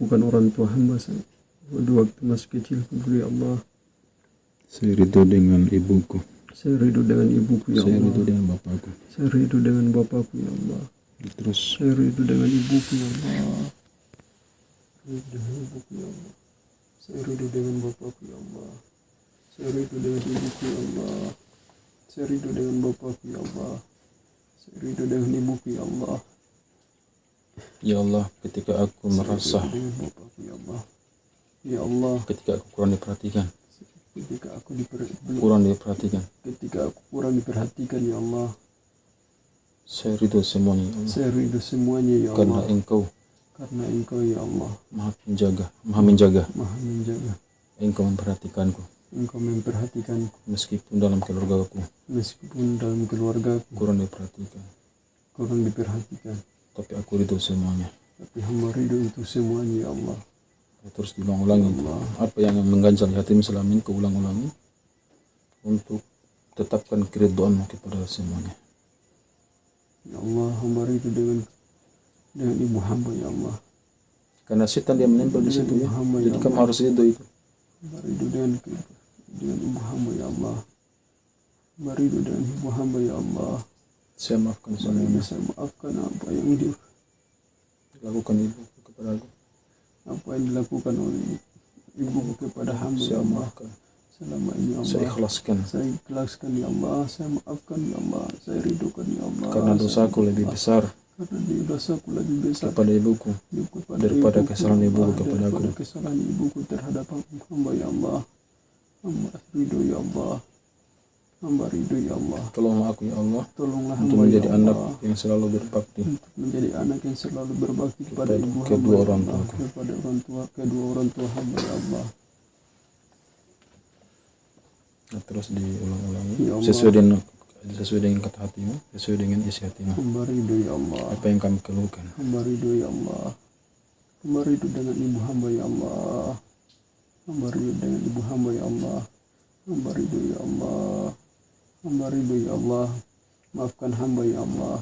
memaafkan orang tua hamba pada waktu masih kecil dulu ya Allah. Saya ridho dengan ibuku. Saya ridho dengan ibuku ya Allah. Saya ridho dengan bapakku. Saya ridho dengan bapakku ya Allah. Terus Saya ridho dengan ibuku ya Allah. Ridho dengan ibuku ya Allah. Saya ridho dengan bapakku ya Allah. Saya ridho dengan ibuku ya Allah. Saya ridho dengan bapakku ya Allah. Saya ridho dengan ibuku ya Allah. ya Allah, ketika aku merasa dengan bapakku ya Allah. Ya Allah, ketika aku kurang diperhatikan, ketika aku kurang diperhatikan ya Allah. Saya ridho semuanya ya Allah. Saya ridho semuanya ya Karena Allah. Karena Engkau ya Allah Maha menjaga. Engkau memperhatikanku meskipun dalam keluargaku kurang diperhatikan. Tapi aku ridho semuanya. Tapi hamba ridho itu semuanya ya Allah. Terus diulang-ulangi apa yang mengganjal hatimu selama ini, kau ulang-ulangi untuk tetapkan keridhoanmu kepada semuanya. Ya Allah, hamba ridho dengan ibu hamba ya Allah. Karena setan dia menempel di situ ya. Jadi kamu harus ridho itu. Hamba ridho dengan ibu hamba ya Allah. Hamba ridho dengan ibu hamba ya Allah. Saya maafkan semuanya. Saya maafkan apa yang dilakukan ibu kepada aku. Apa yang dilakukan oleh ibu kepada hamba ya Allah. Selama ini Allah. Saya ikhlaskan ya Allah. Saya maafkan ya Allah. Saya ridhokan ya Allah. Karena dosaku lebih besar. Kepada ibuku daripada kesalahan ibuku kepada aku. Kesalahan ibuku terhadap hamba ya Allah. Hamba ridho ya Allah. Hamba ridho ya Allah. Tolonglah aku ya Allah. Tolonglah untuk menjadi anak yang selalu berbakti. Untuk menjadi anak yang selalu berbakti kepada ibu kedua hamba, orang tua. Kepada kedua orang tua hamba ya Allah. Nah, terus diulang-ulangi ya sesuai dengan kata hatimu, sesuai dengan isi hatimu. Hamba ridho ya Allah. Apa yang kami keluhkan. Hamba ridho ya Allah. Hamba ridho dengan ibu hamba ya Allah. Hamba ridho dengan ibu hamba ya Allah. Hamba ridho ya Allah. Hamba ridho ya Allah. Maafkan hamba ya Allah.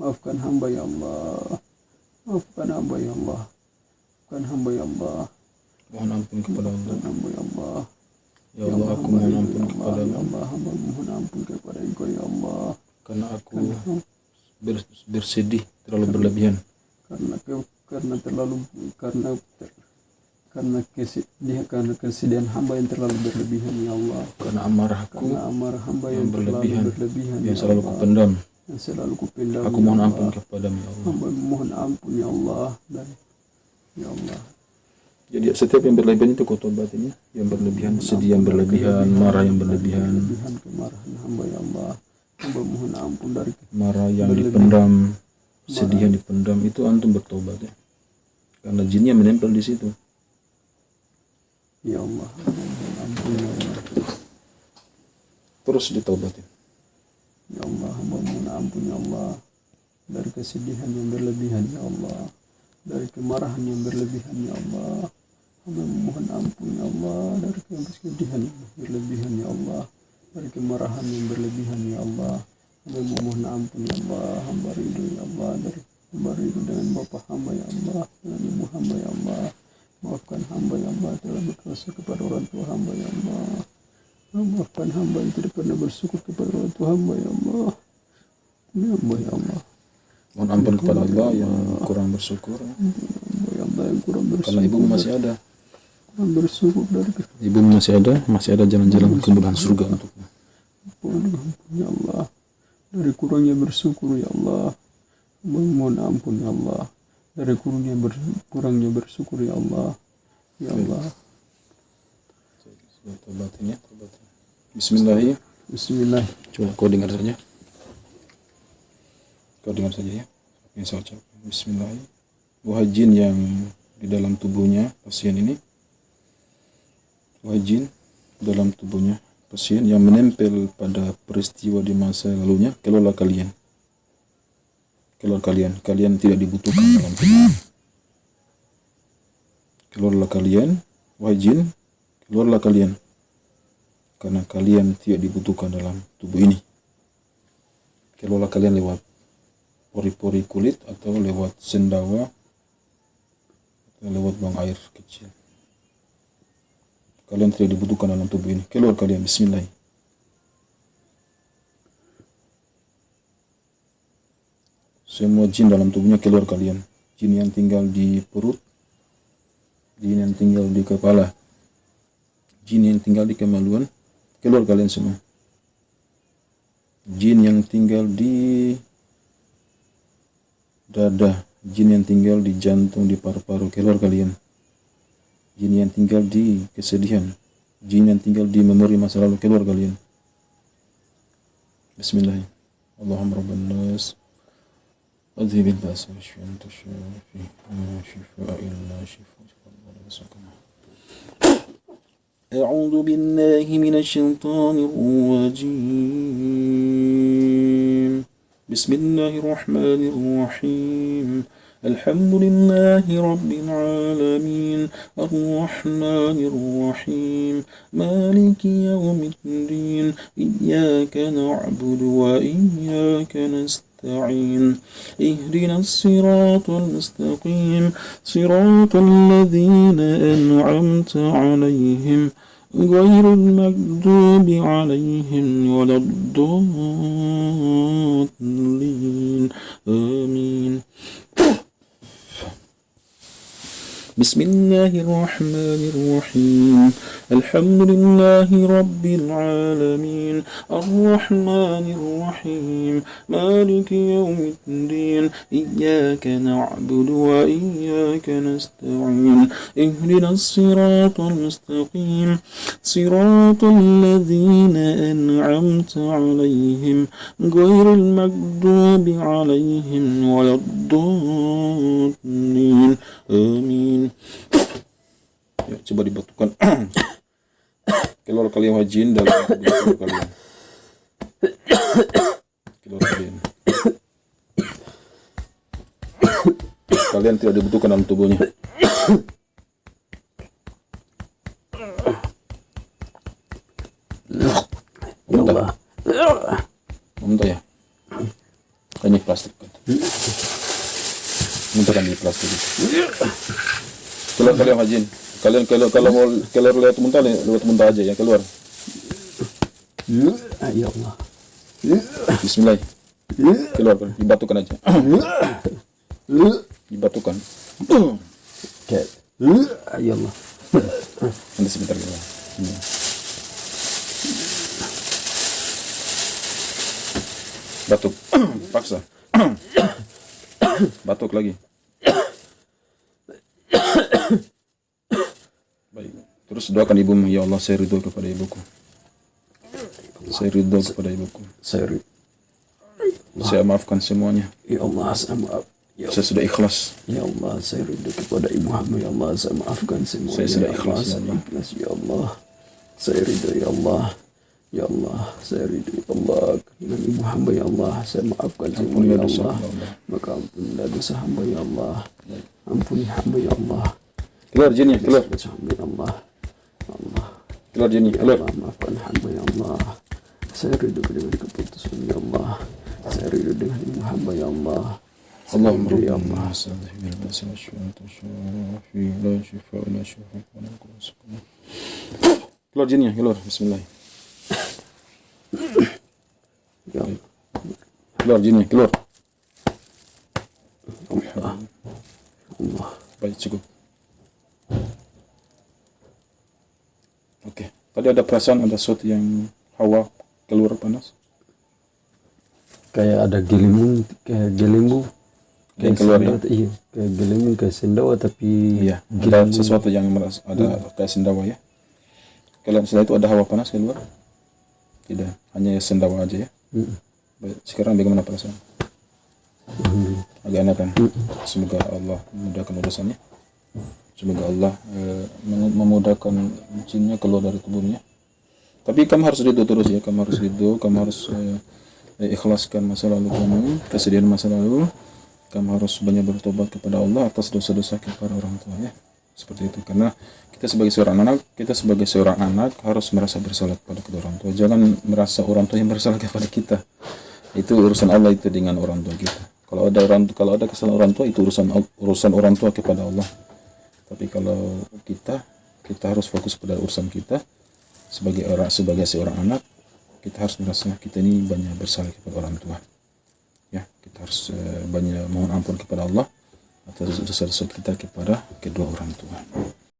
Maafkan hamba ya Allah. Maafkan hamba ya Allah. Maafkan hamba ya Allah. Mohon ampun kepada Allah. Hamba ya Allah. Ya Allah, aku mohon ampun kepada ya Allah. Hamba mohon ampun kepada Engkau ya Allah. Karena aku bersedih terlalu berlebihan. Karena kesedihan hamba yang terlalu berlebihan ya Allah. Karena amarahku hamba yang berlebihan yang selalu kupendam. Aku mohon ya ampun kepadamu ya Allah. Hamba mohon ampun ya Allah. Ya Allah. Jadi setiap yang berlebihan itu kau tobatin ya. Yang berlebihan, sedih yang berlebihan, marah yang berlebihan. Kemarahan hamba ya Allah. Hamba mohon ampun dari marah yang dipendam, sedih yang dipendam, itu antum bertobat ya. Karena jinnya menempel di situ. Ya Allah, mohon ampun ya Allah. Terus ditobatin. Ya Allah, hamba mohon ampun ya Allah. Dari kesedihan yang berlebihan ya Allah. Dari kemarahan yang berlebihan ya Allah. Hamba mohon ampun ya Allah. Dari kesedihan yang berlebihan ya Allah. Dari kemarahan yang berlebihan ya Allah. Hamba mohon ampun ya Allah. Hamba ridho ya Allah. Dari hamba ridho dengan bapak hamba ya Allah. Dengan ibu hamba ya Allah. Maafkan hamba ya Allah telah berdosa kepada orang tua hamba ya Allah. Maafkan hamba yang tidak pernah bersyukur kepada orang tua hamba ya Allah. Ya Allah ya Allah. Mohon ampun kepada Allah yang kurang bersyukur. Ya Allah yang kurang bersyukur. Karena ibu masih ada. Kurang bersyukur dari ibu masih ada jalan-jalan kemudahan surga untukmu. Ya Allah. Dari kurangnya bersyukur ya Allah. Mohon ampun ya Allah. Dari kurangnya bersyukur ya Allah. Ya Allah. Tobatin ya, tobatin. Bismillah. Bismillah. Coba kau dengar saja. Ya. Apa yang saya ucapkan. Bismillah. Wahai jin yang di dalam tubuhnya pasien ini. Wahai jin dalam tubuhnya pasien yang menempel pada peristiwa di masa lalunya, keluarlah kalian. Kalian tidak dibutuhkan dalam tubuh. Keluarlah kalian, wahai jin, keluarlah kalian. Karena kalian tidak dibutuhkan dalam tubuh ini. Keluarlah kalian lewat pori-pori kulit atau lewat sendawa lewat buang air kecil. Kalian tidak dibutuhkan dalam tubuh ini. Keluar kalian, bismillah. Semua jin dalam tubuhnya keluar kalian. Jin yang tinggal di perut, jin yang tinggal di kepala, jin yang tinggal di kemaluan, keluar kalian semua. Jin yang tinggal di dada, jin yang tinggal di jantung, di paru-paru, keluar kalian. Jin yang tinggal di kesedihan, jin yang tinggal di memori masa lalu, keluar kalian. Bismillah. Allahumma rabban nas أذهب البأس واشف أنت الشافي لا شفاء إلا شفاء. أعوذ بالله من الشيطان الرجيم. بسم الله الرحمن الرحيم. الحمد لله رب العالمين الرحمن الرحيم مالك يوم الدين إياك نعبد وإياك نستعين اهدنا الصراط المستقيم صراط الذين أنعمت عليهم غير المغضوب عليهم ولا الضالين آمين. بسم الله الرحمن الرحيم. الحمد لله رب العالمين الرحمن الرحيم مالك يوم الدين إياك نعبد وإياك نستعين اهدنا الصراط المستقيم صراط الذين أنعمت عليهم غير المغضوب عليهم ولا الضالين آمين. Ya, coba dibatukan. Keluar kalian wajin dalam tubuh kalian. Keluar kalian. Kalian tidak dibutuhkan dalam tubuhnya. Muntah. Muntah ya. Ini plastik. Muntah kan di plastik. Keluar kalian wajin. Kalian kalau mau keluar lewat muntah aja ya, keluar. Ya Allah. Bismillah. Keluar, dibatukan aja. Dibatukan. Ya Allah. Nanti sebentar keluar. Batuk. Paksa. Batuk lagi. Baik. Terus doakan ibumu, ya Allah, saya ridho kepada ibuku. Saya ridho kepada ibuku. Saya maafkan semuanya. Ya Allah, saya maaf. Ya Saya sudah ikhlas. Ya Allah, saya ridho kepada ibu hamba. Ya Allah, saya maafkan semuanya. Saya sudah Ya ikhlas, Allah, ya saya Allah. ikhlas. Ya Allah, saya ridho. Ya Allah, ya Allah, saya ridho. Ya Allah, dengan ibu hamba. Ya Allah, saya maafkan semuanya. Ya dosa, Allah, ya Allah. maka ampunilah dosa hamba. Ya Allah, ampuni hamba. Ya Allah, Keluar jinnya, keluar. dosa hamba. Ya Allah, Allah. Keluar jinnya, Ya keluar. Allah, maafkan hamba. Ya Allah, saya ridho dengan keputusan. Ya Allah, saya ridho dengan ibu hamba. Ya Allah. اللهم Ya ربنا Allah. نسألك بالبأس والشفاء أنت الشافي لا شفاء إلا شفاء Keluar jinnya, keluar. Bismillah. Ya Allah. Keluar jinnya, keluar. Allah. Baik, cukup. Oke. Tadi ada perasaan ada sesuatu yang hawa keluar panas. Kayak ada gelimbu Yang keluar ya. sendawa, iya, kayak gelimbu kayak sendawa tapi Iya, ada sesuatu yang merasa ada kayak sendawa ya. Kalian setelah itu ada hawa panas keluar? Tidak, hanya sendawa aja ya. Baik, sekarang bagaimana perasaan? Agak enak kan? Semoga Allah memudahkan urusannya. Semoga Allah memudahkan jinnya keluar dari tubuhnya. Tapi kamu harus ridho terus ya, kamu harus ridho, kamu harus ikhlaskan masa lalu kamu, kesedihan masa lalu. Kamu harus banyak bertobat kepada Allah atas dosa-dosa kepada orang tua ya. Seperti itu, karena kita sebagai seorang anak harus merasa bersalah kepada kedua orang tua. Jangan merasa orang tua yang bersalah kepada kita. Itu urusan Allah itu dengan orang tua kita. Kalau ada kesalahan orang tua itu urusan orang tua kepada Allah. Tapi kalau kita harus fokus pada urusan kita sebagai seorang anak. Kita harus merasa kita ini banyak bersalah kepada orang tua. Ya, kita harus banyak mohon ampun kepada Allah atas dosa-dosa kita kepada kedua orang tua.